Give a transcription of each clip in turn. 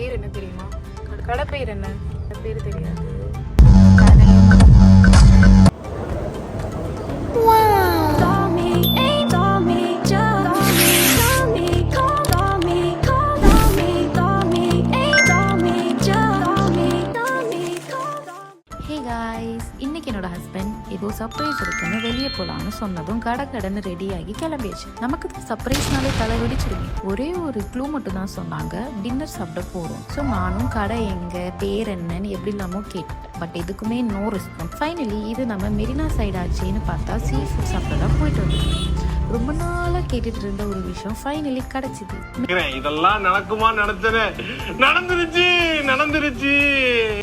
பேர் என்ன தெரியுமா? கடை பேர் என்ன? பேர் தெரியாது. இன்னைக்கு என்னோட ஹஸ்பண்ட் ஏதோ சர்ப்ரைஸ் இருக்குன்னு வெளியே போகலான்னு சொன்னதும் கடன்னு ரெடியாகி கிளம்பிடுச்சு. நமக்கு சர்ப்ரைஸ்னாலே தலை வெடிச்சிருங்க. ஒரே ஒரு க்ளூ மட்டும் தான் சொன்னாங்க, டின்னர் சாப்பிட போகிறோம். ஸோ நானும் கடை எங்கே, பேர் என்னன்னு எப்படி இல்லாமோ கேட்டேன். பட் எதுக்குமே நோ ரெஸ்பான்ஸ். ஃபைனலி இது நம்ம மெரினா சைடு ஆச்சுன்னு பார்த்தா சீ ஃபுட் சாப்பிட தான் போயிட்டு வந்தோம். ரொம்ப நாளாக கேட்டுட்டு இருந்த ஒரு விஷயம் ஃபைனலி கிடைச்சிது. இதெல்லாம் நடக்குமா? நடந்துருச்சு.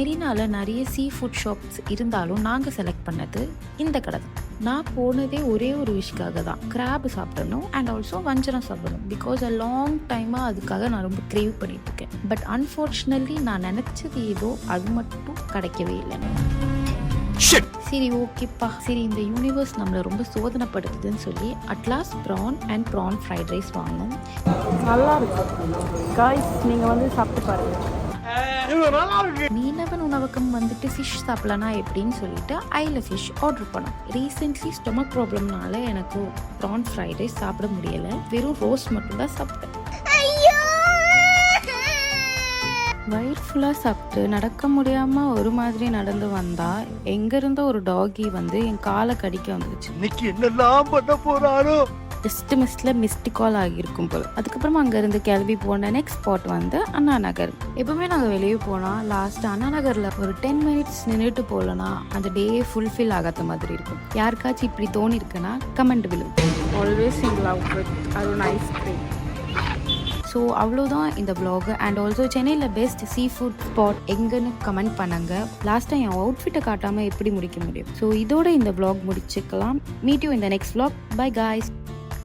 மெரினால நிறைய சீ ஃபுட் ஷாப்ஸ் இருந்தாலும் நாங்கள் செலக்ட் பண்ணது இந்த கடை. நான் போனதே ஒரே ஒரு விஷயக்காக தான், கிராப் சாப்பிடணும் அண்ட் ஆல்சோ வஞ்சரம் சாப்பிடணும். பிகாஸ் அ லாங் டைமாக அதுக்காக நான் ரொம்ப கிரேவ் பண்ணிட்டு இருக்கேன். பட் அன்ஃபார்ச்சுனேட்லி நான் நினச்சது ஏதோ அது மட்டும் கிடைக்கவே இல்லை. சரி ஓகேப்பா, சரி இந்த யூனிவர்ஸ் நம்மளை ரொம்ப சோதனைப்படுத்துதுன்னு சொல்லி at last prawn and prawn fried rice வாங்கினோம். நல்லா இருக்கு காய்ஸ், நீங்கள் வந்து சாப்பிட்டு பாருங்க. மீனவன் உணவகம் வந்துட்டு ஃபிஷ் சாப்பிடலனா எப்படின்னு சொல்லிட்டு ஐல ஃபிஷ் ஆர்டர் பண்ணோம். ரீசென்ட்லி ஸ்டொமக் ப்ராப்ளம்னால எனக்கு ப்ரான் ஃப்ரைட் ரைஸ் சாப்பிட முடியலை, வெறும் ரோஸ்ட் மட்டும் தான் சாப்பிட்டேன். வயிறு ஃபுல்லாக சாப்பிட்டு நடக்க முடியாமல் ஒரு மாதிரி நடந்து வந்தால் எங்கேருந்தோ ஒரு டாகி வந்து என் காலை கடிக்க வந்துச்சு. இன்னைக்கு என்னெல்லாம் பண்ண போறாரோ. ஜஸ்ட் மிஸ்டு கால் ஆகியிருக்கும் போல். அதுக்கப்புறமா அங்கேருந்து கிளம்பி போன நெக்ஸ்ட் ஸ்பாட் வந்து அண்ணா நகர். எப்பவுமே நாங்கள் வெளியே போனால் லாஸ்ட்டு அண்ணா நகரில் ஒரு 10 minutes நின்றுட்டு போகலன்னா அந்த டே ஃபுல்ஃபில் ஆகாத மாதிரி இருக்கும். யாருக்காச்சும் இப்படி தோணி இருக்குன்னா கமெண்ட் விழு. Always in love with Arun ice cream. So அவ்வளோதான் இந்த vlog. அண்ட் ஆல்சோ சென்னையில் பெஸ்ட் சீ ஃபுட் ஸ்பாட் எங்கன்னு கமெண்ட் பண்ணுங்க. லாஸ்ட்டாக என் அவுட்ஃபிட்டை காட்டாமல் எப்படி முடிக்க முடியும்? ஸோ இதோட இந்த vlog முடிச்சுக்கலாம். Meet you in the next vlog. By guys.